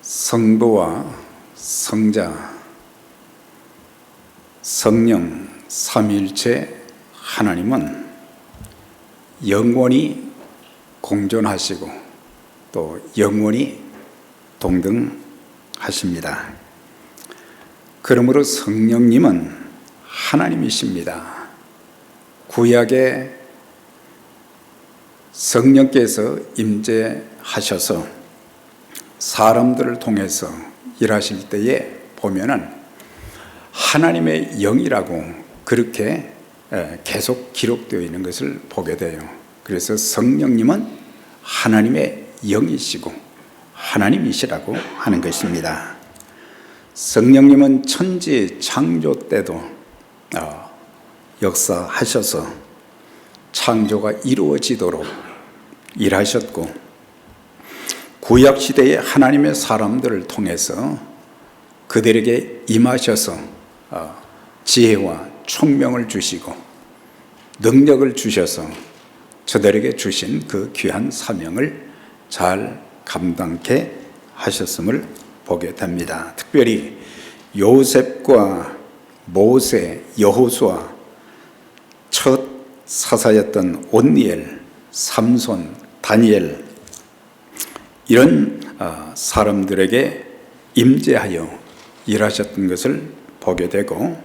성부와 성자, 성령 삼위일체 하나님은 영원히 공존하시고 또 영원히 동등하십니다. 그러므로 성령님은 하나님이십니다. 구약에 성령께서 임재하셔서 사람들을 통해서 일하실 때에 보면은 하나님의 영이라고 그렇게 계속 기록되어 있는 것을 보게 돼요. 그래서 성령님은 하나님의 영이시고 하나님이시라고 하는 것입니다. 성령님은 천지 창조 때도 역사하셔서 창조가 이루어지도록 일하셨고, 구약시대의 하나님의 사람들을 통해서 그들에게 임하셔서 지혜와 총명을 주시고 능력을 주셔서 저들에게 주신 그 귀한 사명을 잘 감당케 하셨음을 보게 됩니다. 특별히 요셉과 모세, 여호수아, 첫 사사였던 온니엘, 삼손, 다니엘, 이런 사람들에게 임재하여 일하셨던 것을 보게 되고,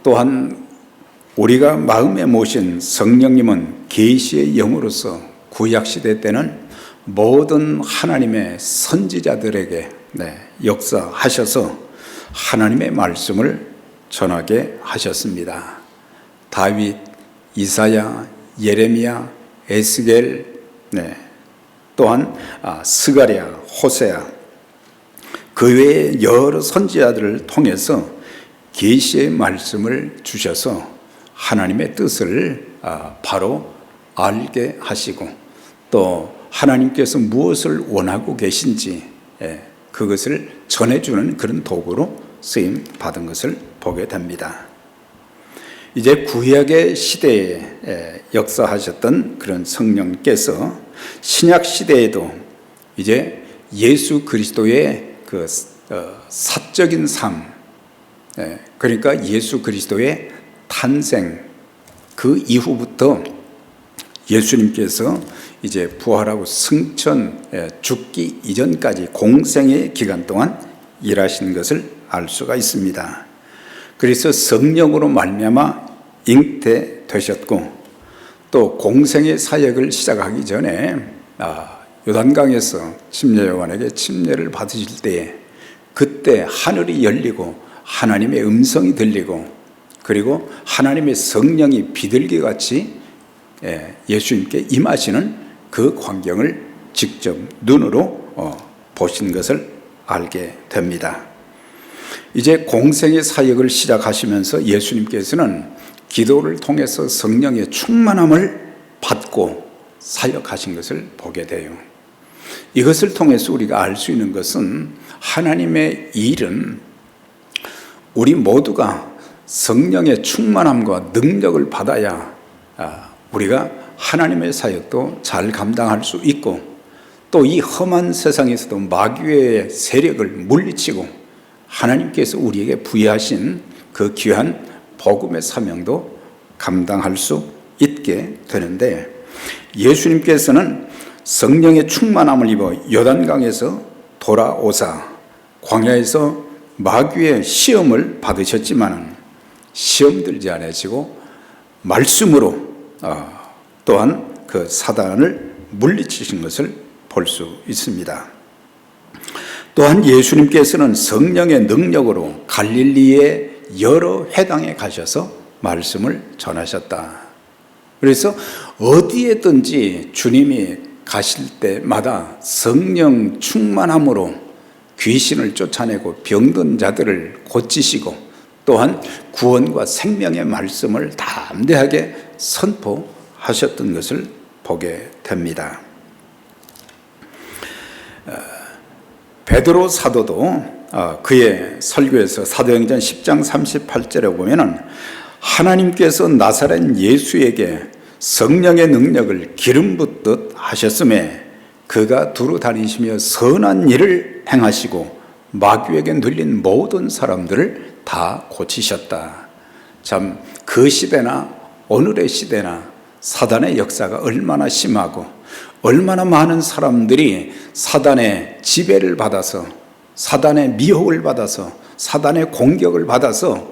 또한 우리가 마음에 모신 성령님은 계시의 영으로서 구약시대 때는 모든 하나님의 선지자들에게 역사하셔서 하나님의 말씀을 전하게 하셨습니다. 다윗, 이사야, 예레미야, 에스겔, 또한 스가랴, 호세아, 그 외에 여러 선지자들을 통해서 계시의 말씀을 주셔서 하나님의 뜻을 바로 알게 하시고, 또 하나님께서 무엇을 원하고 계신지 그것을 전해주는 그런 도구로 쓰임 받은 것을 보게 됩니다. 이제 구약의 시대에 역사하셨던 그런 성령께서 신약 시대에도 이제 예수 그리스도의 그 사적인 삶, 그러니까 예수 그리스도의 탄생, 그 이후부터 예수님께서 이제 부활하고 승천, 죽기 이전까지 공생의 기간 동안 일하신 것을 알 수가 있습니다. 그래서 성령으로 말미암아 잉태되셨고, 또 공생의 사역을 시작하기 전에 요단강에서 침례 요한에게 침례를 받으실 때에 그때 하늘이 열리고 하나님의 음성이 들리고, 그리고 하나님의 성령이 비둘기같이 예수님께 임하시는 그 광경을 직접 눈으로 보신 것을 알게 됩니다. 이제 공생의 사역을 시작하시면서 예수님께서는 기도를 통해서 성령의 충만함을 받고 사역하신 것을 보게 돼요. 이것을 통해서 우리가 알 수 있는 것은 하나님의 일은 우리 모두가 성령의 충만함과 능력을 받아야 우리가 하나님의 사역도 잘 감당할 수 있고, 또 이 험한 세상에서도 마귀의 세력을 물리치고 하나님께서 우리에게 부여하신 그 귀한 복음의 사명도 감당할 수 있게 되는데, 예수님께서는 성령의 충만함을 입어 요단강에서 돌아오사 광야에서 마귀의 시험을 받으셨지만 시험 들지 않으시고 말씀으로 또한 그 사단을 물리치신 것을 볼 수 있습니다. 또한 예수님께서는 성령의 능력으로 갈릴리의 여러 회당에 가셔서 말씀을 전하셨다. 그래서 어디에든지 주님이 가실 때마다 성령 충만함으로 귀신을 쫓아내고 병든 자들을 고치시고, 또한 구원과 생명의 말씀을 담대하게 선포하셨던 것을 보게 됩니다. 베드로 사도도 그의 설교에서 사도행전 10장 38절에 보면은 하나님께서 나사렛 예수에게 성령의 능력을 기름 붓듯 하셨음에 그가 두루 다니시며 선한 일을 행하시고 마귀에게 눌린 모든 사람들을 다 고치셨다. 참 그 시대나 오늘의 시대나 사단의 역사가 얼마나 심하고 얼마나 많은 사람들이 사단의 지배를 받아서 사단의 미혹을 받아서 사단의 공격을 받아서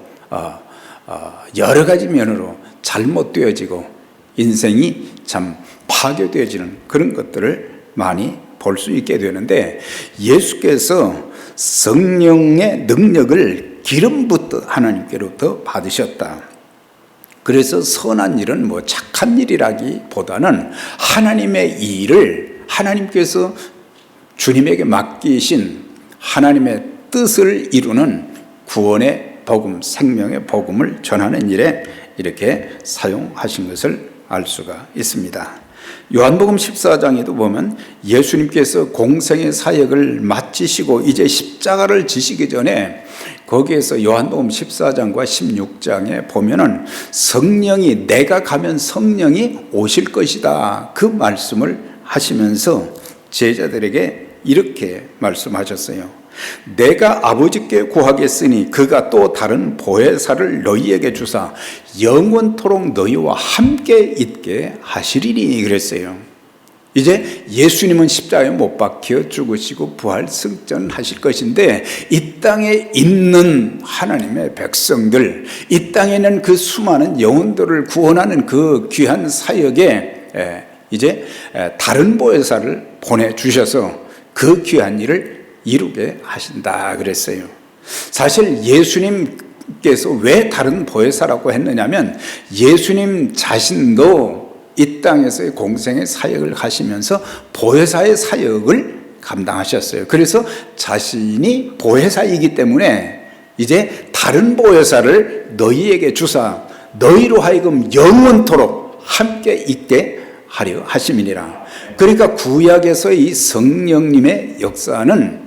여러 가지 면으로 잘못되어지고 인생이 참 파괴되어지는 그런 것들을 많이 볼 수 있게 되는데, 예수께서 성령의 능력을 기름부터 하나님께로부터 받으셨다. 그래서 선한 일은 착한 일이라기보다는 하나님의 일을 하나님께서 주님에게 맡기신 하나님의 뜻을 이루는 구원의 복음, 생명의 복음을 전하는 일에 이렇게 사용하신 것을 알 수가 있습니다. 요한복음 14장에도 보면 예수님께서 공생의 사역을 마치시고 이제 십자가를 지시기 전에 거기에서 요한복음 14장과 16장에 보면은 성령이, 내가 가면 성령이 오실 것이다, 그 말씀을 하시면서 제자들에게 이렇게 말씀하셨어요. 내가 아버지께 구하겠으니 그가 또 다른 보혜사를 너희에게 주사 영원토록 너희와 함께 있게 하시리니 그랬어요. 이제 예수님은 십자가에 못 박혀 죽으시고 부활 승천하실 것인데, 이 땅에 있는 하나님의 백성들, 이 땅에 있는 그 수많은 영혼들을 구원하는 그 귀한 사역에 이제 다른 보혜사를 보내주셔서 그 귀한 일을 이루게 하신다 그랬어요. 사실 예수님께서 왜 다른 보혜사라고 했느냐면, 예수님 자신도 이 땅에서의 공생의 사역을 하시면서 보혜사의 사역을 감당하셨어요. 그래서 자신이 보혜사이기 때문에 이제 다른 보혜사를 너희에게 주사 너희로 하여금 영원토록 함께 있게 하려 하심이니라. 그러니까 구약에서의 이 성령님의 역사는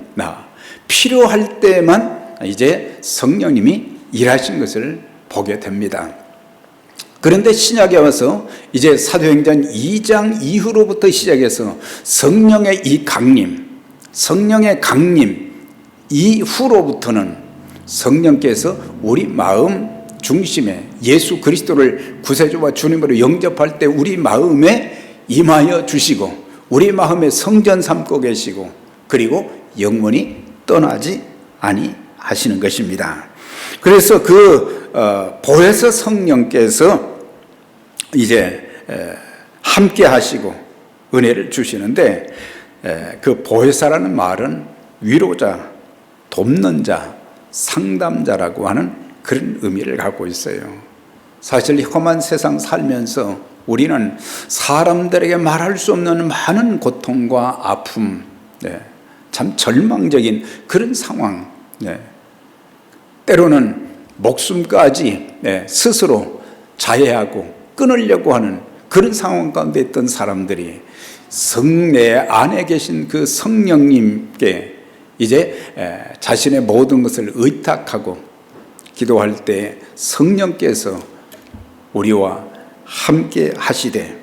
필요할 때만 이제 성령님이 일하신 것을 보게 됩니다. 그런데 신약에 와서 이제 사도행전 2장 이후로부터 시작해서 성령의 이 강림, 성령의 강림 이후로부터는 성령께서 우리 마음 중심에 예수 그리스도를 구세주와 주님으로 영접할 때 우리 마음에 임하여 주시고 우리 마음에 성전 삼고 계시고 그리고 영원히 떠나지 아니하시는 것입니다. 그래서 그 보혜사 성령께서 이제 함께 하시고 은혜를 주시는데, 그 보혜사라는 말은 위로자, 돕는 자, 상담자라고 하는 그런 의미를 갖고 있어요. 사실 험한 세상 살면서 우리는 사람들에게 말할 수 없는 많은 고통과 아픔, 참 절망적인 그런 상황, 때로는 목숨까지 스스로 자해하고 끊으려고 하는 그런 상황 가운데 있던 사람들이 성내 안에 계신 그 성령님께 이제 자신의 모든 것을 의탁하고 기도할 때 성령께서 우리와 함께 하시되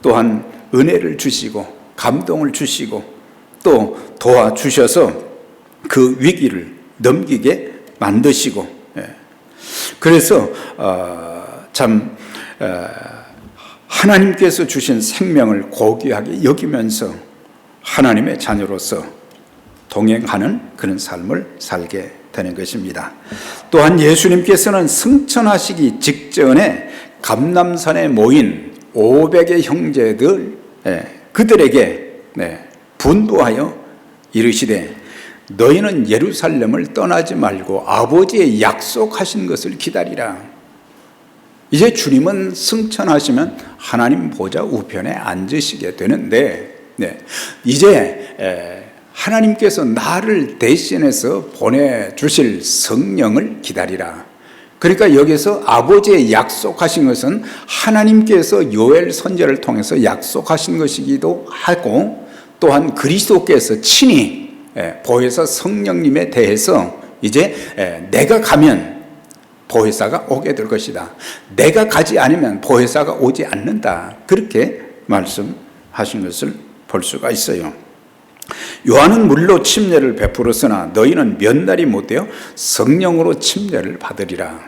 또한 은혜를 주시고 감동을 주시고 또 도와주셔서 그 위기를 넘기게 만드시고, 그래서 참 하나님께서 주신 생명을 고귀하게 여기면서 하나님의 자녀로서 동행하는 그런 삶을 살게 되는 것입니다. 또한 예수님께서는 승천하시기 직전에 감람산에 모인 500의 형제들 그들에게 분부하여 이르시되 너희는 예루살렘을 떠나지 말고 아버지의 약속하신 것을 기다리라. 이제 주님은 승천하시면 하나님 보좌 우편에 앉으시게 되는데, 이제 하나님께서 나를 대신해서 보내주실 성령을 기다리라. 그러니까 여기서 아버지의 약속하신 것은 하나님께서 요엘 선지자를 통해서 약속하신 것이기도 하고, 또한 그리스도께서 친히 보혜사 성령님에 대해서 이제 내가 가면 보혜사가 오게 될 것이다, 내가 가지 않으면 보혜사가 오지 않는다, 그렇게 말씀하신 것을 볼 수가 있어요. 요한은 물로 침례를 베풀었으나 너희는 몇 날이 못되어 성령으로 침례를 받으리라.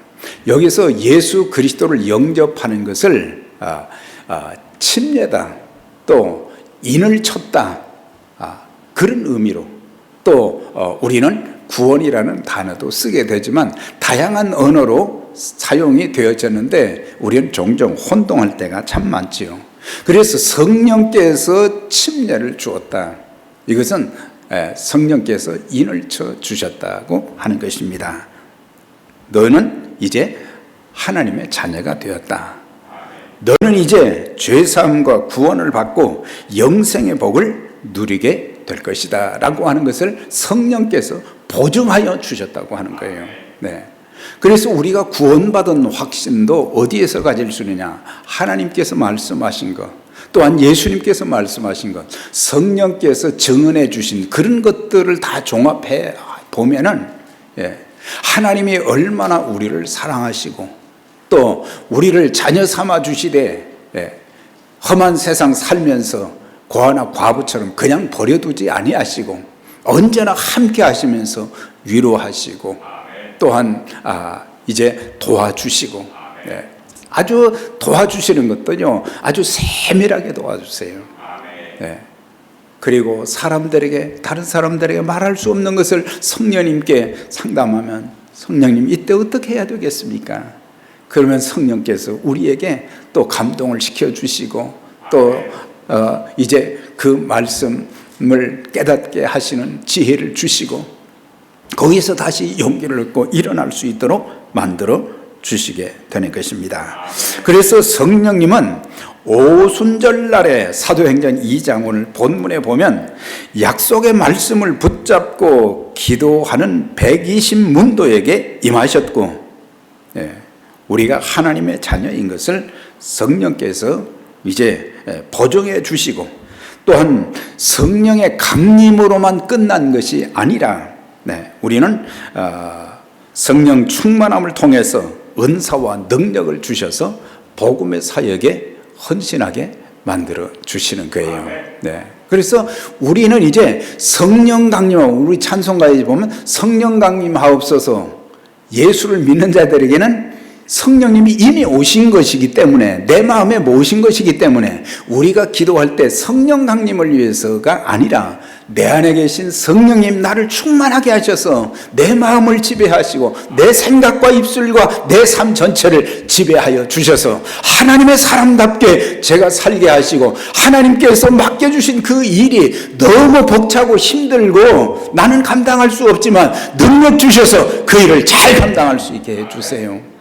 여기서 예수 그리스도를 영접하는 것을 침례다, 또 인을 쳤다, 그런 의미로, 또 우리는 구원이라는 단어도 쓰게 되지만 다양한 언어로 사용이 되어졌는데 우리는 종종 혼동할 때가 참 많지요. 그래서 성령께서 침례를 주었다, 이것은 성령께서 인을 쳐 주셨다고 하는 것입니다. 너는 이제 하나님의 자녀가 되었다. 너는 이제 죄사함과 구원을 받고 영생의 복을 누리게 될 것이다 라고 하는 것을 성령께서 보증하여 주셨다고 하는 거예요. 네. 그래서 우리가 구원받은 확신도 어디에서 가질 수 있느냐? 하나님께서 말씀하신 것, 또한 예수님께서 말씀하신 것, 성령께서 증언해 주신 그런 것들을 다 종합해 보면은 하나님이 얼마나 우리를 사랑하시고 또 우리를 자녀 삼아 주시되 험한 세상 살면서 고아나 과부처럼 그냥 버려두지 아니하시고 언제나 함께 하시면서 위로하시고 또한 이제 도와주시고, 아주 도와주시는 것도요, 아주 세밀하게 도와주세요. 그리고 다른 사람들에게 말할 수 없는 것을 성령님께 상담하면 성령님 이때 어떻게 해야 되겠습니까? 그러면 성령께서 우리에게 또 감동을 시켜주시고 또 이제 그 말씀을 깨닫게 하시는 지혜를 주시고 거기서 다시 용기를 얻고 일어날 수 있도록 만들어 주시게 되는 것입니다. 그래서 성령님은 오순절날에 사도행전 2장 오늘 본문에 보면 약속의 말씀을 붙잡고 기도하는 120문도에게 임하셨고, 우리가 하나님의 자녀인 것을 성령께서 이제 보증해 주시고, 또한 성령의 강림으로만 끝난 것이 아니라 우리는 성령 충만함을 통해서 은사와 능력을 주셔서 복음의 사역에 헌신하게 만들어 주시는 거예요. 그래서 우리는 이제 성령 강림, 우리 찬송가에 보면 성령 강림하옵소서, 예수를 믿는 자들에게는 성령님이 이미 오신 것이기 때문에, 내 마음에 모신 것이기 때문에 우리가 기도할 때 성령 강림을 위해서가 아니라 내 안에 계신 성령님 나를 충만하게 하셔서 내 마음을 지배하시고 내 생각과 입술과 내 삶 전체를 지배하여 주셔서 하나님의 사람답게 제가 살게 하시고, 하나님께서 맡겨주신 그 일이 너무 벅차고 힘들고 나는 감당할 수 없지만 능력 주셔서 그 일을 잘 감당할 수 있게 해주세요.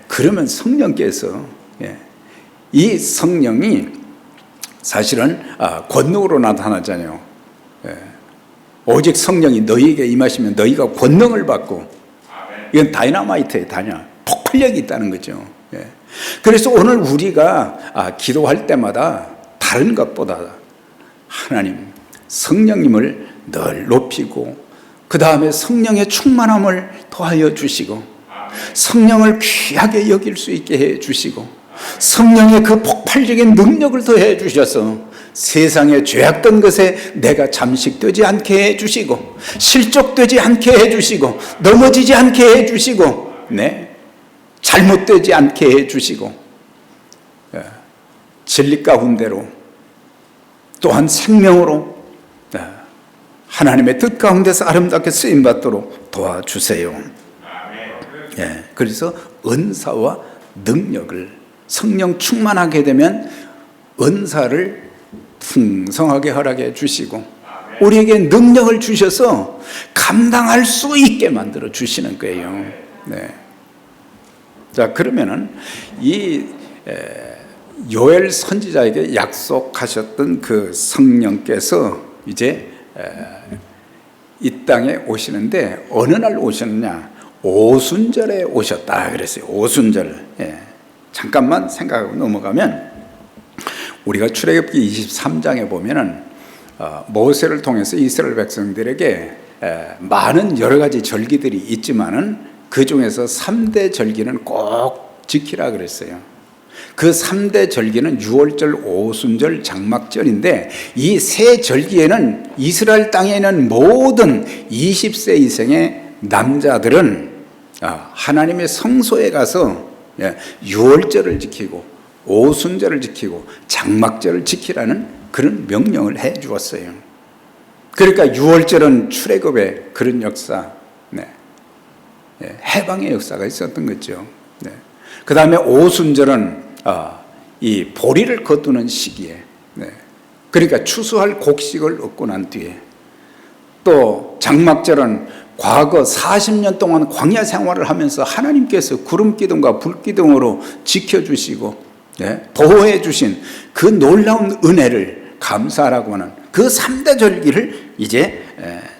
그러면 성령께서, 이 성령이 사실은 권능으로 나타나잖아요. 오직 성령이 너희에게 임하시면 너희가 권능을 받고, 이건 다이너마이트에 폭발력이 있다는 거죠. 그래서 오늘 우리가 기도할 때마다 다른 것보다 하나님 성령님을 늘 높이고, 그 다음에 성령의 충만함을 더하여 주시고, 성령을 귀하게 여길 수 있게 해 주시고, 성령의 그 폭발적인 능력을 더해 주셔서 세상에 죄악된 것에 내가 잠식되지 않게 해 주시고, 실족되지 않게 해 주시고, 넘어지지 않게 해 주시고, 잘못되지 않게 해 주시고, 진리 가운데로 또한 생명으로 하나님의 뜻 가운데서 아름답게 쓰임받도록 도와주세요. 그래서 은사와 능력을, 성령 충만하게 되면 은사를 풍성하게 허락해 주시고 우리에게 능력을 주셔서 감당할 수 있게 만들어 주시는 거예요. 자, 그러면은 이 요엘 선지자에게 약속하셨던 그 성령께서 이제 이 땅에 오시는데 어느 날 오셨느냐? 오순절에 오셨다 그랬어요. 오순절. 잠깐만 생각하고 넘어가면 우리가 출애굽기 23장에 보면은 모세를 통해서 이스라엘 백성들에게 많은 여러 가지 절기들이 있지만은 그 중에서 3대 절기는 꼭 지키라 그랬어요. 그 3대 절기는 유월절, 오순절, 장막절인데 이 세 절기에는 이스라엘 땅에 있는 모든 20세 이상의 남자들은 하나님의 성소에 가서 유월절을 지키고 오순절을 지키고 장막절을 지키라는 그런 명령을 해 주었어요. 그러니까 유월절은 출애굽의 그런 역사, 해방의 역사가 있었던 거죠. 그 다음에 오순절은 이 보리를 거두는 시기에, 그러니까 추수할 곡식을 얻고 난 뒤에, 또 장막절은 과거 40년 동안 광야 생활을 하면서 하나님께서 구름 기둥과 불 기둥으로 지켜주시고 보호해 주신 그 놀라운 은혜를 감사하라고 하는 그 3대 절기를 이제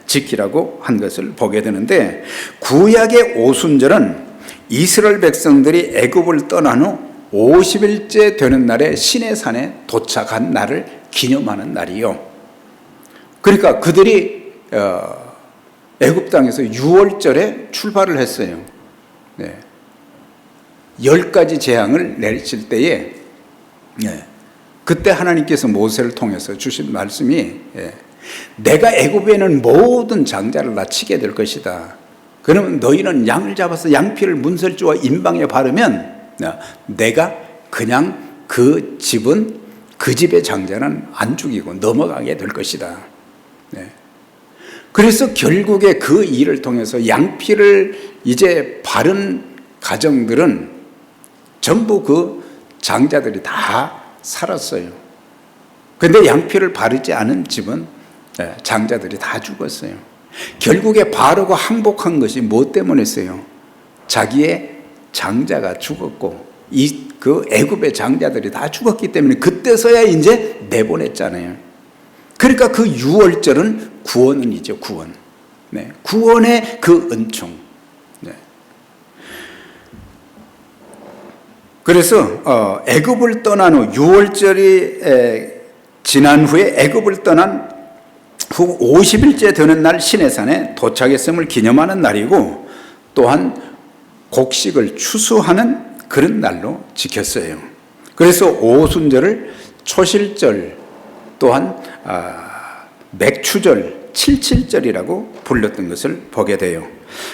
지키라고 한 것을 보게 되는데, 구약의 오순절은 이스라엘 백성들이 애굽을 떠난 후 50일째 되는 날에 시내산에 도착한 날을 기념하는 날이요. 그러니까 그들이 애굽 땅에서 6월절에 출발을 했어요. 10가지 재앙을 내리실 때에 그때 하나님께서 모세를 통해서 주신 말씀이 내가 애굽에 있는 모든 장자를 다 치게 될 것이다. 그러면 너희는 양을 잡아서 양피를 문설주와 임방에 바르면 내가 그냥 그 집은 그 집의 장자는 안 죽이고 넘어가게 될 것이다. 그래서 결국에 그 일을 통해서 양피를 이제 바른 가정들은 전부 그 장자들이 다 살았어요. 그런데 양피를 바르지 않은 집은 장자들이 다 죽었어요. 결국에 바르고 항복한 것이 뭐 때문이었어요? 자기의 장자가 죽었고 그 애굽의 장자들이 다 죽었기 때문에 그때서야 이제 내보냈잖아요. 그러니까 그 유월절은 구원은 이죠, 구원. 구원의 그 은총. 그래서 애굽을 떠난 후 유월절이 지난 후에 애굽을 떠난 후 50일째 되는 날 시내산에 도착했음을 기념하는 날이고, 또한 곡식을 추수하는 그런 날로 지켰어요. 그래서 오순절을 초실절, 또한 맥추절, 칠칠절이라고 불렀던 것을 보게 돼요.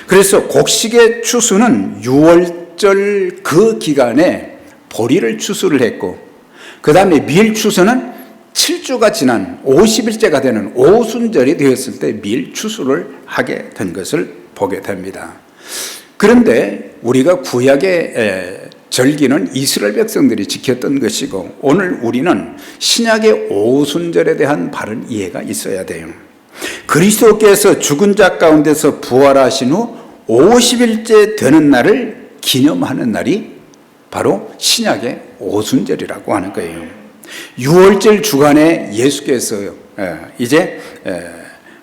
그래서 곡식의 추수는 6월절 그 기간에 보리를 추수를 했고, 그 다음에 밀 추수는 7주가 지난 50일째가 되는 오순절이 되었을 때 밀 추수를 하게 된 것을 보게 됩니다. 그런데 우리가 구약의 절기는 이스라엘 백성들이 지켰던 것이고, 오늘 우리는 신약의 오순절에 대한 바른 이해가 있어야 돼요. 그리스도께서 죽은 자 가운데서 부활하신 후 50일째 되는 날을 기념하는 날이 바로 신약의 오순절이라고 하는 거예요. 6월절 주간에 예수께서 이제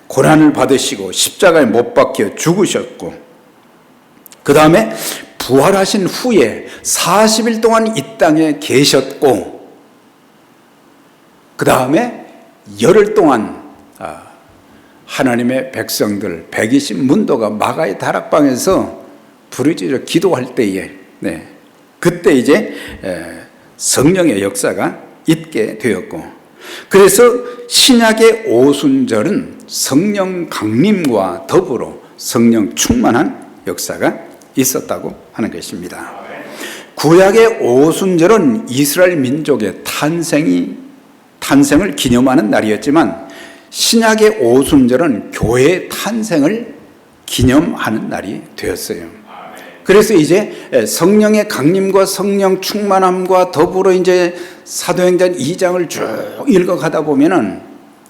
고난을 받으시고 십자가에 못 박혀 죽으셨고, 그 다음에 부활하신 후에 40일 동안 이 땅에 계셨고, 그 다음에 열흘 동안 하나님의 백성들 120 문도가 마가의 다락방에서 부르짖어 기도할 때에 그때 이제 성령의 역사가 있게 되었고, 그래서 신약의 오순절은 성령 강림과 더불어 성령 충만한 역사가 있었다고 하는 것입니다. 구약의 오순절은 이스라엘 민족의 탄생을 기념하는 날이었지만, 신약의 오순절은 교회의 탄생을 기념하는 날이 되었어요. 그래서 이제 성령의 강림과 성령 충만함과 더불어 이제 사도행전 2장을 쭉 읽어가다 보면은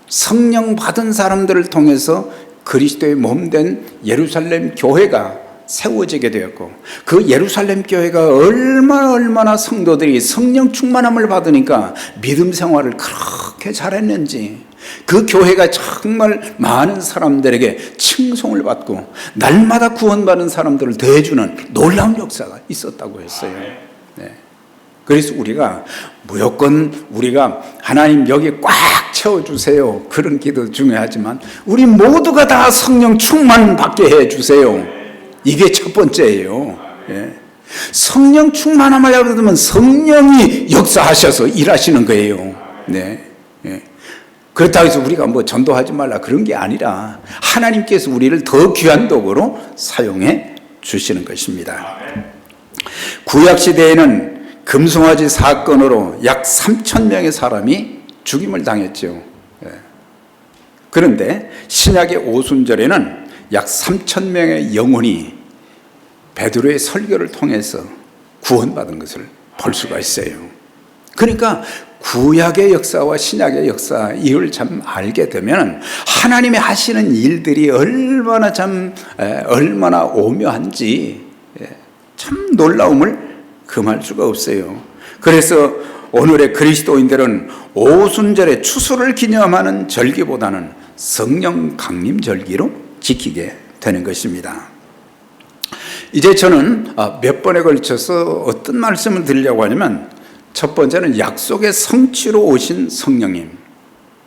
성령 받은 사람들을 통해서 그리스도의 몸된 예루살렘 교회가 세워지게 되었고, 그 예루살렘 교회가 얼마나 성도들이 성령 충만함을 받으니까 믿음 생활을 그렇게 잘했는지, 그 교회가 정말 많은 사람들에게 칭송을 받고 날마다 구원받는 사람들을 대해주는 놀라운 역사가 있었다고 했어요. 그래서 우리가 무조건 우리가 하나님 여기 꽉 채워주세요, 그런 기도 중요하지만 우리 모두가 다 성령 충만 받게 해주세요, 이게 첫 번째예요. 성령 충만함을 받으면 성령이 역사하셔서 일하시는 거예요. 네. 네. 그렇다고 해서 우리가 뭐 전도하지 말라 그런 게 아니라 하나님께서 우리를 더 귀한 도구로 사용해 주시는 것입니다. 구약시대에는 금송아지 사건으로 약 3,000명의 사람이 죽임을 당했죠. 그런데 신약의 오순절에는 약 3,000명의 영혼이 베드로의 설교를 통해서 구원받은 것을 볼 수가 있어요. 그러니까 구약의 역사와 신약의 역사 이걸 참 알게 되면 하나님이 하시는 일들이 얼마나 오묘한지 참 놀라움을 금할 수가 없어요. 그래서 오늘의 그리스도인들은 오순절의 추수를 기념하는 절기보다는 성령 강림 절기로 지키게 되는 것입니다. 이제 저는 몇 번에 걸쳐서 어떤 말씀을 드리려고 하냐면, 첫 번째는 약속의 성취로 오신 성령님,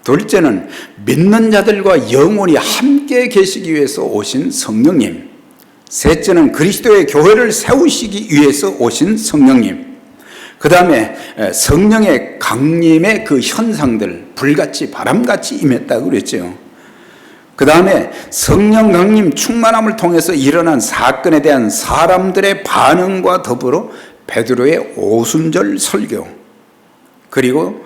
둘째는 믿는 자들과 영원히 함께 계시기 위해서 오신 성령님, 셋째는 그리스도의 교회를 세우시기 위해서 오신 성령님, 그 다음에 성령의 강림의 그 현상들, 불같이 바람같이 임했다고 그랬죠. 그 다음에 성령 강림 충만함을 통해서 일어난 사건에 대한 사람들의 반응과 더불어 베드로의 오순절 설교, 그리고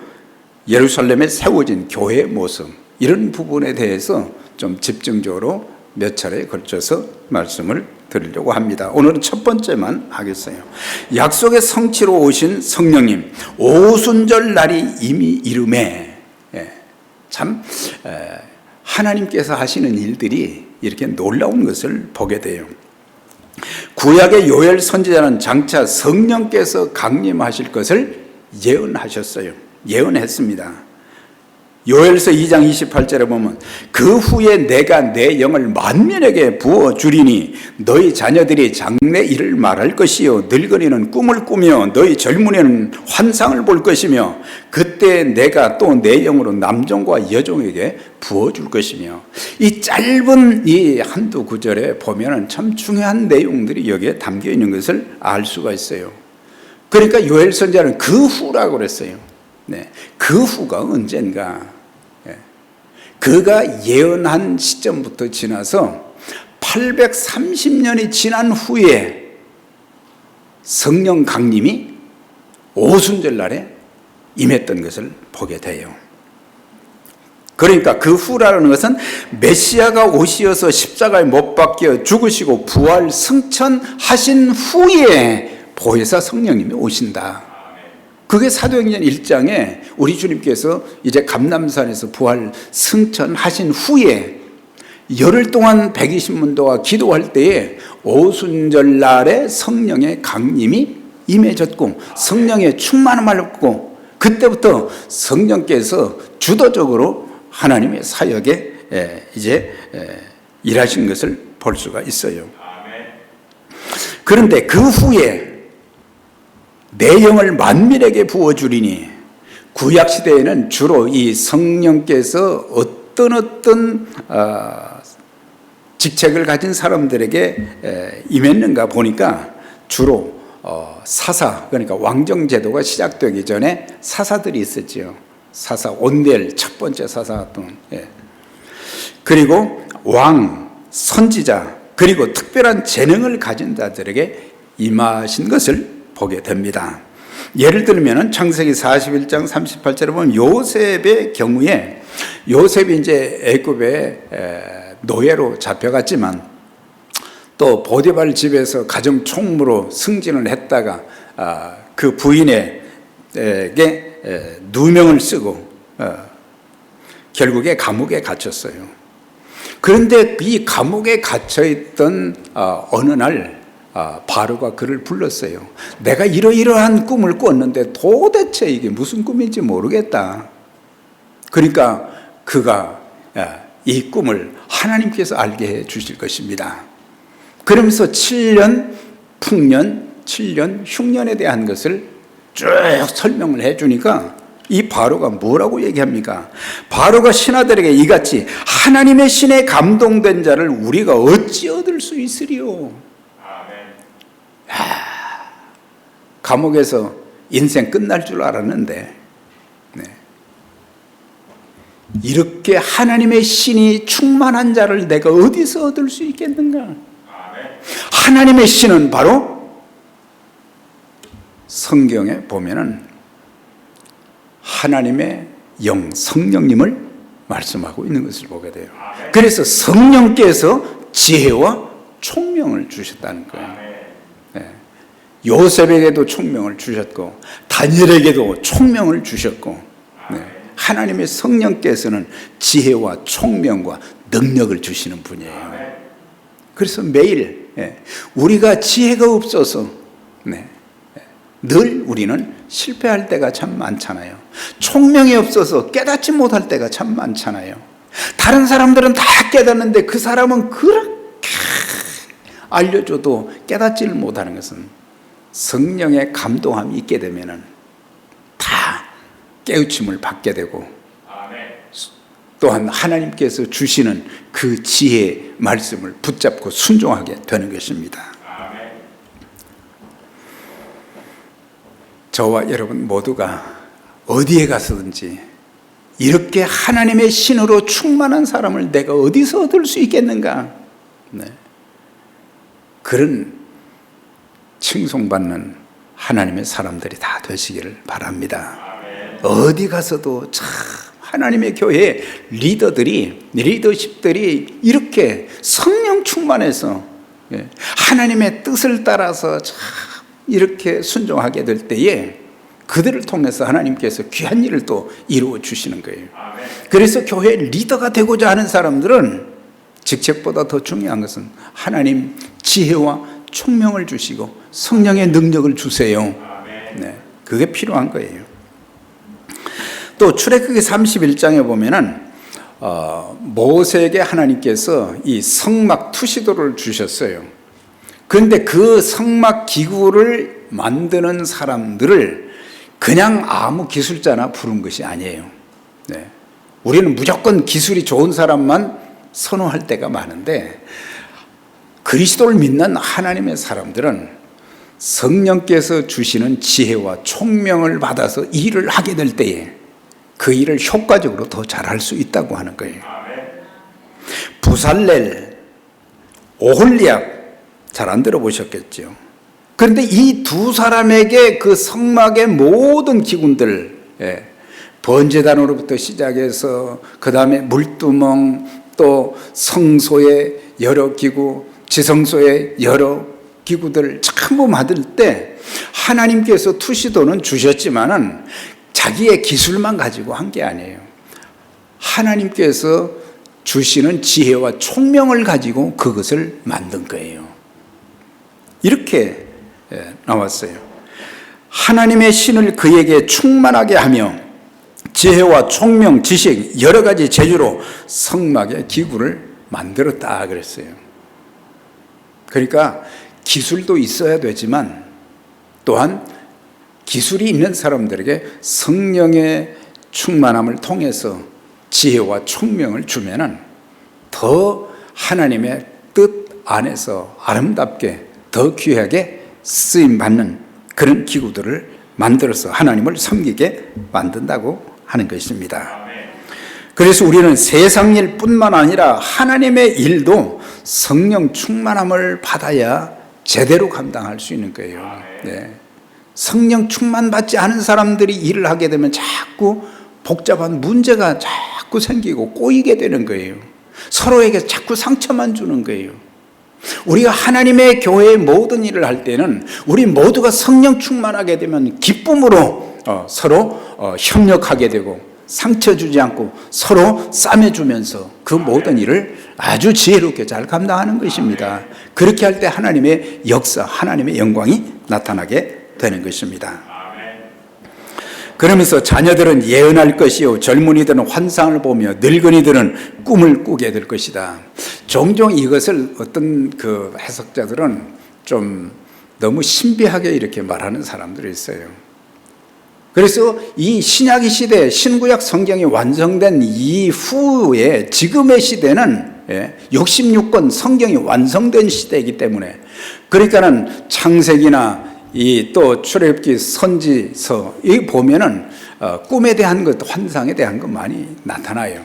예루살렘에 세워진 교회의 모습, 이런 부분에 대해서 좀 집중적으로 몇 차례에 걸쳐서 말씀을 드리려고 합니다. 오늘은 첫 번째만 하겠어요. 약속의 성취로 오신 성령님, 오순절 날이 이미 이름에 참 하나님께서 하시는 일들이 이렇게 놀라운 것을 보게 돼요. 구약의 요엘 선지자는 장차 성령께서 강림하실 것을 예언하셨어요. 예언했습니다. 요엘서 2장 28절에 보면 그 후에 내가 내 영을 만민에게 부어주리니 너희 자녀들이 장래 일을 말할 것이요 늙은이는 꿈을 꾸며 너희 젊은이는 환상을 볼 것이며 그때 내가 또 내 영으로 남종과 여종에게 부어줄 것이며, 이 짧은 이 한두 구절에 보면 참 중요한 내용들이 여기에 담겨 있는 것을 알 수가 있어요. 그러니까 요엘 선지자는 그 후라고 그랬어요. 네, 그 후가 언젠가, 그가 예언한 시점부터 지나서 830년이 지난 후에 성령 강림이 오순절 날에 임했던 것을 보게 돼요. 그러니까 그 후라는 것은 메시아가 오시어서 십자가에 못 박혀 죽으시고 부활 승천하신 후에 보혜사 성령님이 오신다. 그게 사도행전 1장에 우리 주님께서 이제 감람산에서 부활 승천하신 후에 열흘 동안 120문도와 기도할 때에 오순절 날에 성령의 강림이 임해졌고 성령의 충만함을 얻고, 그때부터 성령께서 주도적으로 하나님의 사역에 이제 일하신 것을 볼 수가 있어요. 그런데 그 후에 내 영을 만민에게 부어주리니, 구약시대에는 주로 이 성령께서 어떤 직책을 가진 사람들에게 임했는가 보니까 주로 사사, 그러니까 왕정제도가 시작되기 전에 사사들이 있었지요. 사사, 온델 첫 번째 사사였던, 그리고 왕, 선지자, 그리고 특별한 재능을 가진 자들에게 임하신 것을 보게 됩니다. 예를 들면 창세기 41장 38절에 보면 요셉의 경우에, 요셉이 이제 애굽의 노예로 잡혀갔지만 또 보디발 집에서 가정 총무로 승진을 했다가 그 부인에게 누명을 쓰고 결국에 감옥에 갇혔어요. 그런데 이 감옥에 갇혀있던 어느 날 바로가 그를 불렀어요. 내가 이러이러한 꿈을 꿨는데 도대체 이게 무슨 꿈인지 모르겠다. 그러니까 그가 이 꿈을 하나님께서 알게 해 주실 것입니다. 그러면서 7년 풍년, 7년 흉년에 대한 것을 쭉 설명을 해 주니까 이 바로가 뭐라고 얘기합니까? 바로가 신하들에게 이같이 하나님의 신에 감동된 자를 우리가 어찌 얻을 수 있으리요? 감옥에서 인생 끝날 줄 알았는데, 네. 이렇게 하나님의 신이 충만한 자를 내가 어디서 얻을 수 있겠는가? 하나님의 신은 바로 성경에 보면은 하나님의 영 성령님을 말씀하고 있는 것을 보게 돼요. 그래서 성령께서 지혜와 총명을 주셨다는 거예요. 네. 요셉에게도 총명을 주셨고 다니엘에게도 총명을 주셨고, 네. 하나님의 성령께서는 지혜와 총명과 능력을 주시는 분이에요. 그래서 매일 우리가 지혜가 없어서 늘 우리는 실패할 때가 참 많잖아요. 총명이 없어서 깨닫지 못할 때가 참 많잖아요. 다른 사람들은 다 깨닫는데 그 사람은 그렇게 알려줘도 깨닫지를 못하는 것은 성령의 감동함이 있게 되면은 다 깨우침을 받게 되고, 또한 하나님께서 주시는 그 지혜의 말씀을 붙잡고 순종하게 되는 것입니다. 저와 여러분 모두가 어디에 가서든지 이렇게 하나님의 신으로 충만한 사람을 내가 어디서 얻을 수 있겠는가? 네. 그런 칭송받는 하나님의 사람들이 다 되시기를 바랍니다. 어디 가서도 참 하나님의 교회 리더십들이 이렇게 성령 충만해서 하나님의 뜻을 따라서 참 이렇게 순종하게 될 때에 그들을 통해서 하나님께서 귀한 일을 또 이루어 주시는 거예요. 그래서 교회 리더가 되고자 하는 사람들은 직책보다 더 중요한 것은 하나님 지혜와 총명을 주시고 성령의 능력을 주세요. 네, 그게 필요한 거예요. 또 출애굽기 31장에 보면은 모세에게 하나님께서 이 성막 투시도를 주셨어요. 그런데 그 성막 기구를 만드는 사람들을 그냥 아무 기술자나 부른 것이 아니에요. 네. 우리는 무조건 기술이 좋은 사람만 선호할 때가 많은데, 그리스도를 믿는 하나님의 사람들은 성령께서 주시는 지혜와 총명을 받아서 일을 하게 될 때에 그 일을 효과적으로 더 잘할 수 있다고 하는 거예요. 부살렐, 오홀리압 잘 안 들어보셨겠죠. 그런데 이 두 사람에게 그 성막의 모든 기구들, 번제단으로부터 시작해서 그 다음에 물두멍, 또 성소의 여러 기구, 지성소의 여러 기구들을 전부 만들 때 하나님께서 투시도는 주셨지만은 자기의 기술만 가지고 한 게 아니에요. 하나님께서 주시는 지혜와 총명을 가지고 그것을 만든 거예요. 이렇게 나왔어요. 하나님의 신을 그에게 충만하게 하며 지혜와 총명, 지식, 여러 가지 재주로 성막의 기구를 만들었다 그랬어요. 그러니까 기술도 있어야 되지만 또한 기술이 있는 사람들에게 성령의 충만함을 통해서 지혜와 총명을 주면은 더 하나님의 뜻 안에서 아름답게 더 귀하게 쓰임받는 그런 기구들을 만들어서 하나님을 섬기게 만든다고 하는 것입니다. 그래서 우리는 세상 일뿐만 아니라 하나님의 일도 성령 충만함을 받아야 제대로 감당할 수 있는 거예요. 네. 성령 충만받지 않은 사람들이 일을 하게 되면 자꾸 복잡한 문제가 자꾸 생기고 꼬이게 되는 거예요. 서로에게 자꾸 상처만 주는 거예요. 우리가 하나님의 교회의 모든 일을 할 때는 우리 모두가 성령 충만하게 되면 기쁨으로 서로 협력하게 되고 상처 주지 않고 서로 싸매주면서 그 모든 일을 아주 지혜롭게 잘 감당하는 것입니다. 그렇게 할 때 하나님의 역사, 하나님의 영광이 나타나게 되는 것입니다. 그러면서 자녀들은 예언할 것이요 젊은이들은 환상을 보며 늙은이들은 꿈을 꾸게 될 것이다. 종종 이것을 어떤 그 해석자들은 좀 너무 신비하게 이렇게 말하는 사람들이 있어요. 그래서 이 신약의 시대, 신구약 성경이 완성된 이후에 지금의 시대는 66권 성경이 완성된 시대이기 때문에, 그러니까는 창세기나 이 또 출애굽기 선지서 이 보면은 꿈에 대한 것, 환상에 대한 것 많이 나타나요.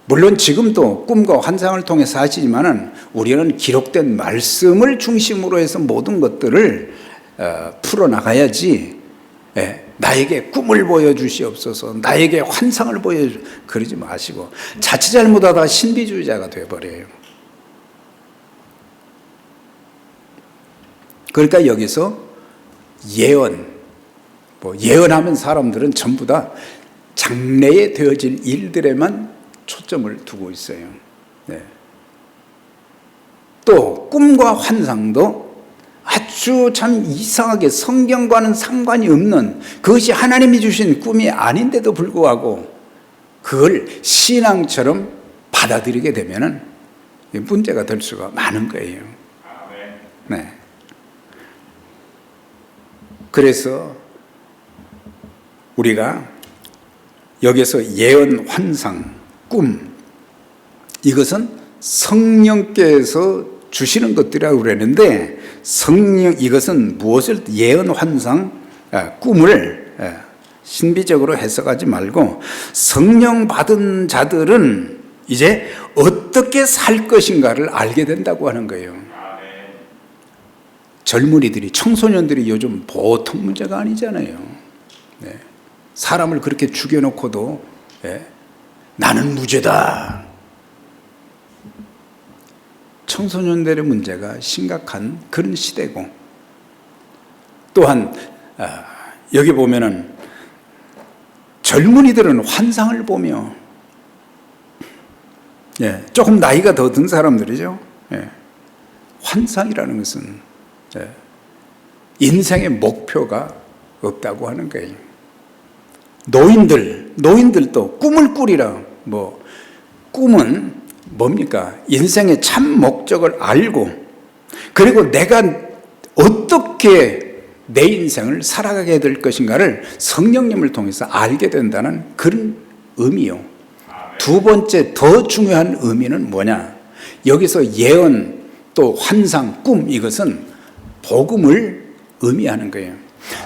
물론 지금도 꿈과 환상을 통해서 하시지만은 우리는 기록된 말씀을 중심으로 해서 모든 것들을 풀어나가야지, 나에게 꿈을 보여주시옵소서, 나에게 환상을 보여주, 그러지 마시고 자칫 잘못하다가 신비주의자가 되어버려요. 그러니까 여기서 예언, 예언하면 사람들은 전부 다 장래에 되어질 일들에만 초점을 두고 있어요. 또 꿈과 환상도 아주 참 이상하게 성경과는 상관이 없는, 그것이 하나님이 주신 꿈이 아닌데도 불구하고 그걸 신앙처럼 받아들이게 되면은 문제가 될 수가 많은 거예요. 네. 그래서 우리가 여기서 예언, 환상, 꿈, 이것은 성령께서 주시는 것들이라고 그러는데, 성령, 이것은 무엇을 예언, 환상, 꿈을 신비적으로 해석하지 말고 성령 받은 자들은 이제 어떻게 살 것인가를 알게 된다고 하는 거예요. 젊은이들이, 청소년들이 요즘 보통 문제가 아니잖아요. 사람을 그렇게 죽여놓고도 나는 무죄다. 청소년들의 문제가 심각한 그런 시대고, 또한 여기 보면은 젊은이들은 환상을 보며, 조금 나이가 더 든 사람들이죠. 환상이라는 것은 인생의 목표가 없다고 하는 거예요. 노인들도 꿈을 꾸리라. 꿈은 뭡니까? 인생의 참 목적을 알고, 그리고 내가 어떻게 내 인생을 살아가게 될 것인가를 성령님을 통해서 알게 된다는 그런 의미요. 두 번째 더 중요한 의미는 뭐냐? 여기서 예언, 또 환상, 꿈, 이것은 복음을 의미하는 거예요.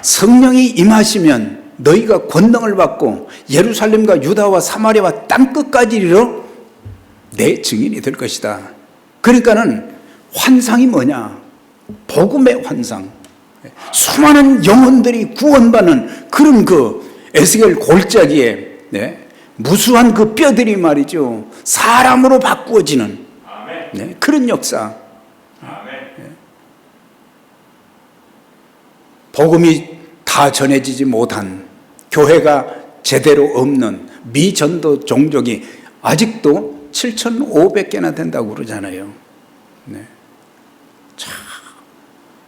성령이 임하시면 너희가 권능을 받고 예루살렘과 유다와 사마리아와 땅끝까지 이르러 내 증인이 될 것이다. 그러니까는 환상이 뭐냐? 복음의 환상. 수많은 영혼들이 구원받는 그런 그 에스겔 골짜기에 무수한 그 뼈들이 말이죠, 사람으로 바꾸어지는 그런 역사. 복음이 다 전해지지 못한, 교회가 제대로 없는 미전도 종족이 아직도 7,500개나 된다고 그러잖아요. 참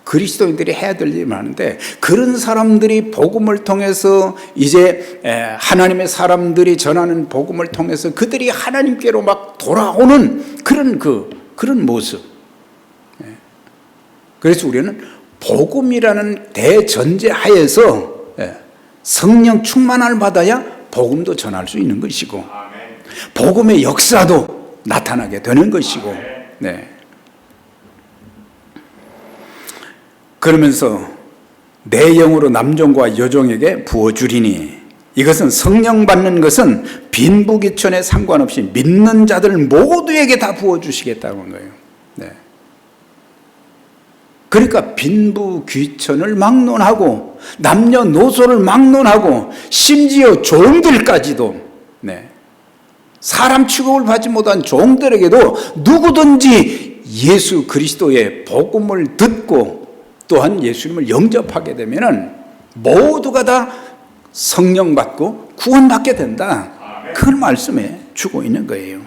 그리스도인들이 해야 될 일이 많은데, 그런 사람들이 복음을 통해서 이제 하나님의 사람들이 전하는 복음을 통해서 그들이 하나님께로 막 돌아오는 그런 모습. 그래서 우리는 복음이라는 대전제 하에서 성령 충만을 받아야 복음도 전할 수 있는 것이고, 복음의 역사도 나타나게 되는 것이고, 그러면서 내 영으로 남종과 여종에게 부어주리니, 이것은 성령 받는 것은 빈부귀천에 상관없이 믿는 자들 모두에게 다 부어주시겠다는 거예요. 그러니까 빈부귀천을 막론하고 남녀노소를 막론하고 심지어 종들까지도, 사람 취급을 받지 못한 종들에게도 누구든지 예수 그리스도의 복음을 듣고 또한 예수님을 영접하게 되면은 모두가 다 성령 받고 구원받게 된다. 그걸 말씀해 주고 있는 거예요.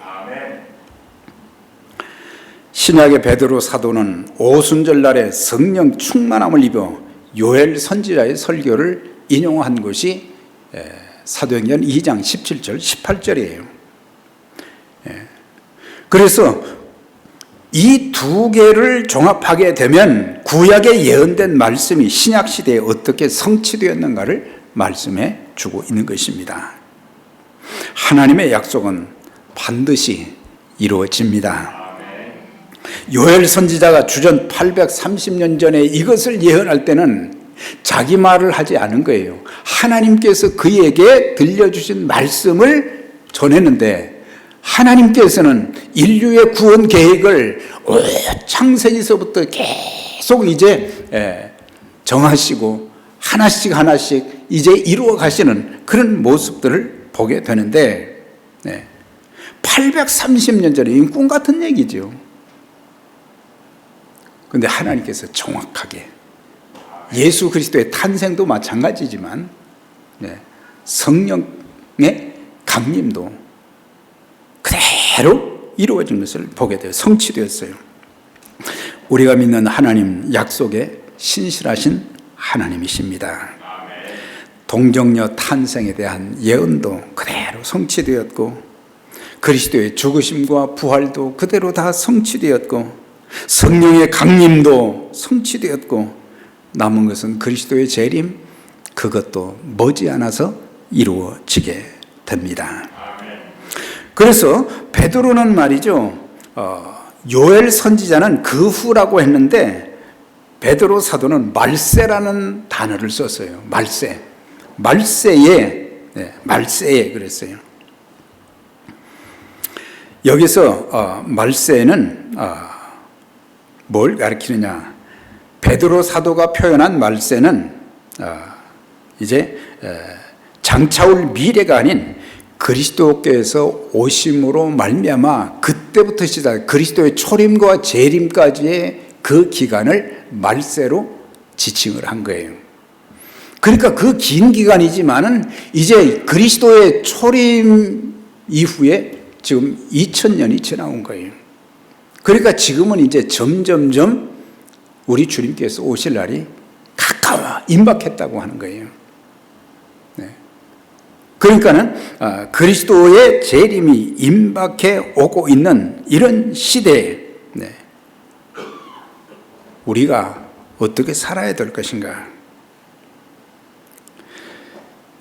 신약의 베드로 사도는 오순절 날에 성령 충만함을 입어 요엘 선지자의 설교를 인용한 것이 사도행전 2장 17절 18절이에요. 그래서 이 두 개를 종합하게 되면 구약에 예언된 말씀이 신약 시대에 어떻게 성취되었는가를 말씀해 주고 있는 것입니다. 하나님의 약속은 반드시 이루어집니다. 요엘 선지자가 주전 830년 전에 이것을 예언할 때는 자기 말을 하지 않은 거예요. 하나님께서 그에게 들려주신 말씀을 전했는데, 하나님께서는 인류의 구원 계획을 창세기서부터 계속 이제 정하시고 하나씩 이제 이루어 가시는 그런 모습들을 보게 되는데, 830년 전에 꿈 같은 얘기죠. 그런데 하나님께서 정확하게, 예수 그리스도의 탄생도 마찬가지지만 성령의 강림도 그대로 이루어진 것을 보게 돼요. 성취되었어요. 우리가 믿는 하나님 약속에 신실하신 하나님이십니다. 동정녀 탄생에 대한 예언도 그대로 성취되었고, 그리스도의 죽으심과 부활도 그대로 다 성취되었고, 성령의 강림도 성취되었고, 남은 것은 그리스도의 재림, 그것도 머지않아서 이루어지게 됩니다. 그래서 베드로는 말이죠, 요엘 선지자는 그 후라고 했는데 베드로 사도는 말세라는 단어를 썼어요. 말세에 그랬어요. 여기서 말세는 뭘 가리키느냐? 베드로 사도가 표현한 말세는 이제 장차올 미래가 아닌 그리스도께서 오심으로 말미암아 그때부터 시작, 그리스도의 초림과 재림까지의 그 기간을 말세로 지칭을 한 거예요. 그러니까 그 긴 기간이지만은 이제 그리스도의 초림 이후에 지금 2000년이 지나온 거예요. 그러니까 지금은 이제 점점점 우리 주님께서 오실 날이 가까워 임박했다고 하는 거예요. 그러니까는 그리스도의 재림이 임박해 오고 있는 이런 시대에 우리가 어떻게 살아야 될 것인가?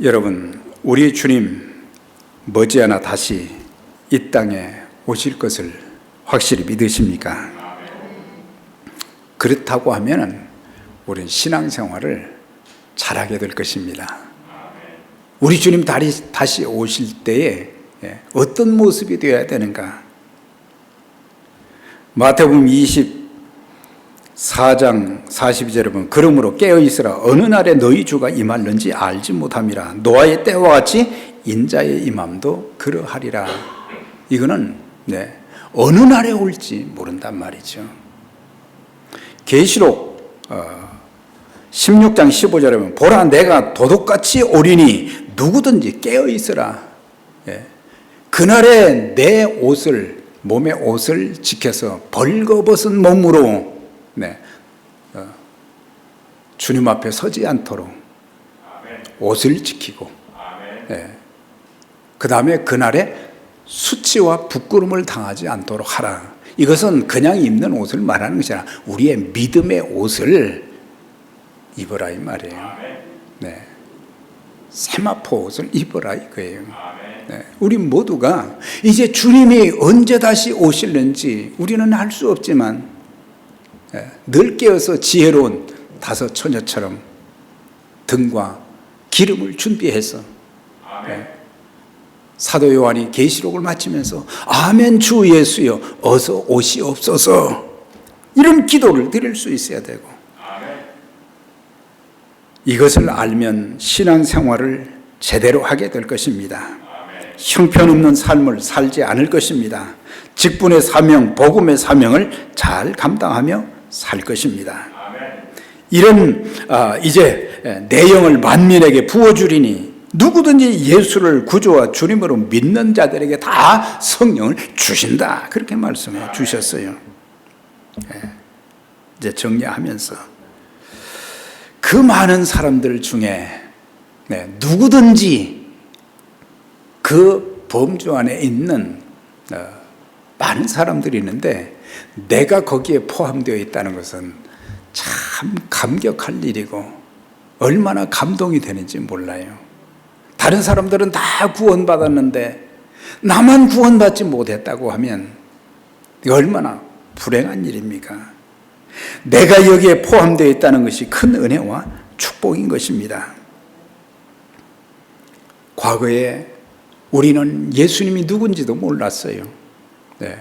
여러분, 우리 주님 머지않아 다시 이 땅에 오실 것을 확실히 믿으십니까? 그렇다고 하면은 우리는 신앙생활을 잘하게 될 것입니다. 우리 주님 다시 오실 때에 어떤 모습이 되어야 되는가? 마태복음 24장 42절에 보면, 그러므로 깨어있으라. 어느 날에 너희 주가 임할는지 알지 못함이라. 노아의 때와 같이 인자의 임함도 그러하리라. 이거는 어느 날에 올지 모른단 말이죠. 계시록 16장 15절에 보면, 보라 내가 도둑같이 오리니 누구든지 깨어있으라. 그날에 내 옷을, 몸의 옷을 지켜서 벌거벗은 몸으로 주님 앞에 서지 않도록 옷을 지키고, 그 다음에 그날에 수치와 부끄러움을 당하지 않도록 하라. 이것은 그냥 입는 옷을 말하는 것이 아니라 우리의 믿음의 옷을 입어라 이 말이에요. 세마포 옷을 입어라 이거예요. 우리 모두가 이제 주님이 언제 다시 오실는지 우리는 알 수 없지만 늘 깨어서 지혜로운 다섯 처녀처럼 등과 기름을 준비해서 사도 요한이 계시록을 마치면서 아멘 주 예수여 어서 오시옵소서, 이런 기도를 드릴 수 있어야 되고, 이것을 알면 신앙생활을 제대로 하게 될 것입니다. 형편없는 삶을 살지 않을 것입니다. 직분의 사명, 복음의 사명을 잘 감당하며 살 것입니다. 이런 이제 내용을 만민에게 부어주리니 누구든지 예수를 구주와 주님으로 믿는 자들에게 다 성령을 주신다, 그렇게 말씀해 주셨어요. 이제 정리하면서 그 많은 사람들 중에 누구든지 그 범주 안에 있는 많은 사람들이 있는데 내가 거기에 포함되어 있다는 것은 참 감격할 일이고 얼마나 감동이 되는지 몰라요. 다른 사람들은 다 구원받았는데 나만 구원받지 못했다고 하면 얼마나 불행한 일입니까? 내가 여기에 포함되어 있다는 것이 큰 은혜와 축복인 것입니다. 과거에 우리는 예수님이 누군지도 몰랐어요. 네.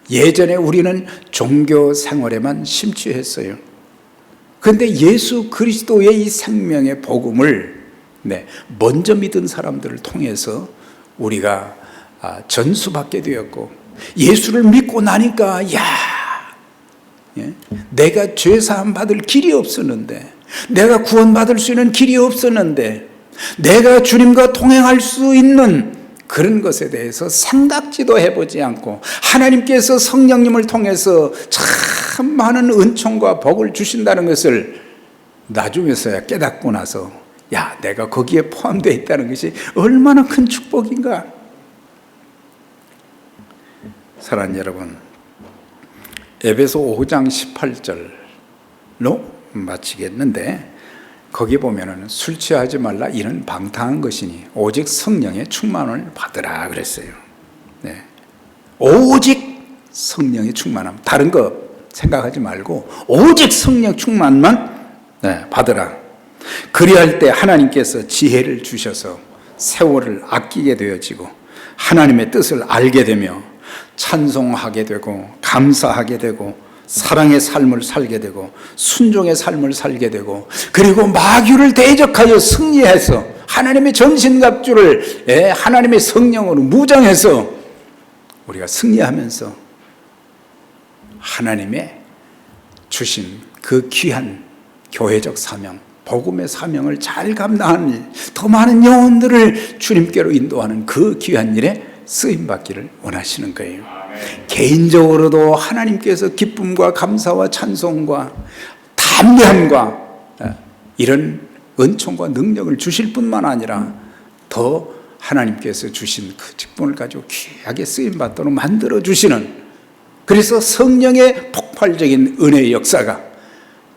예전에 우리는 종교 생활에만 심취했어요. 그런데 예수 그리스도의 이 생명의 복음을 먼저 믿은 사람들을 통해서 우리가 전수받게 되었고, 예수를 믿고 나니까 내가 죄사함 받을 길이 없었는데, 내가 구원받을 수 있는 길이 없었는데, 내가 주님과 동행할 수 있는 그런 것에 대해서 생각지도 해보지 않고 하나님께서 성령님을 통해서 참 많은 은총과 복을 주신다는 것을 나중에서야 깨닫고 나서 내가 거기에 포함되어 있다는 것이 얼마나 큰 축복인가. 사랑하는 여러분, 에베소 5장 18절로 마치겠는데, 거기 보면은 술 취하지 말라, 이는 방탕한 것이니 오직 성령의 충만을 받으라 그랬어요. 네. 오직 성령의 충만함, 다른 거 생각하지 말고 오직 성령 충만만 받으라. 그리할 때 하나님께서 지혜를 주셔서 세월을 아끼게 되어지고 하나님의 뜻을 알게 되며 찬송하게 되고 감사하게 되고 사랑의 삶을 살게 되고 순종의 삶을 살게 되고, 그리고 마귀를 대적하여 승리해서 하나님의 전신갑주를 하나님의 성령으로 무장해서 우리가 승리하면서 하나님의 주신 그 귀한 교회적 사명, 복음의 사명을 잘 감당하는 일, 더 많은 영혼들을 주님께로 인도하는 그 귀한 일에 쓰임받기를 원하시는 거예요. 개인적으로도 하나님께서 기쁨과 감사와 찬송과 담대함과 이런 은총과 능력을 주실 뿐만 아니라 더 하나님께서 주신 그 직분을 가지고 귀하게 쓰임받도록 만들어주시는, 그래서 성령의 폭발적인 은혜의 역사가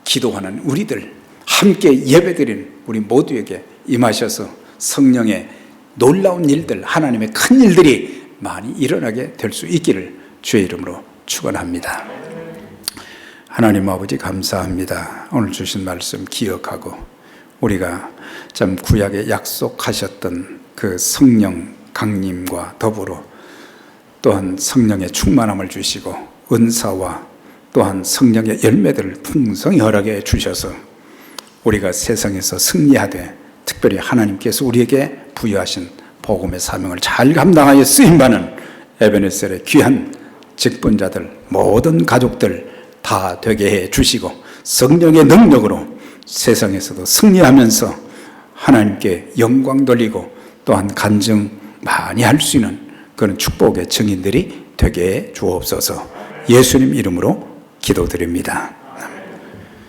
기도하는 우리들, 함께 예배드리는 우리 모두에게 임하셔서 성령의 놀라운 일들, 하나님의 큰 일들이 많이 일어나게 될 수 있기를 주의 이름으로 축원합니다. 하나님 아버지, 감사합니다. 오늘 주신 말씀 기억하고 우리가 참 구약에 약속하셨던 그 성령 강림과 더불어 또한 성령의 충만함을 주시고 은사와 또한 성령의 열매들을 풍성히 허락해 주셔서 우리가 세상에서 승리하되, 특별히 하나님께서 우리에게 부여하신 복음의 사명을 잘 감당하여 쓰임받는 에베네셀의 귀한 직분자들, 모든 가족들 다 되게 해 주시고 성령의 능력으로 세상에서도 승리하면서 하나님께 영광 돌리고 또한 간증 많이 할 수 있는 그런 축복의 증인들이 되게 해 주옵소서. 예수님 이름으로 기도드립니다.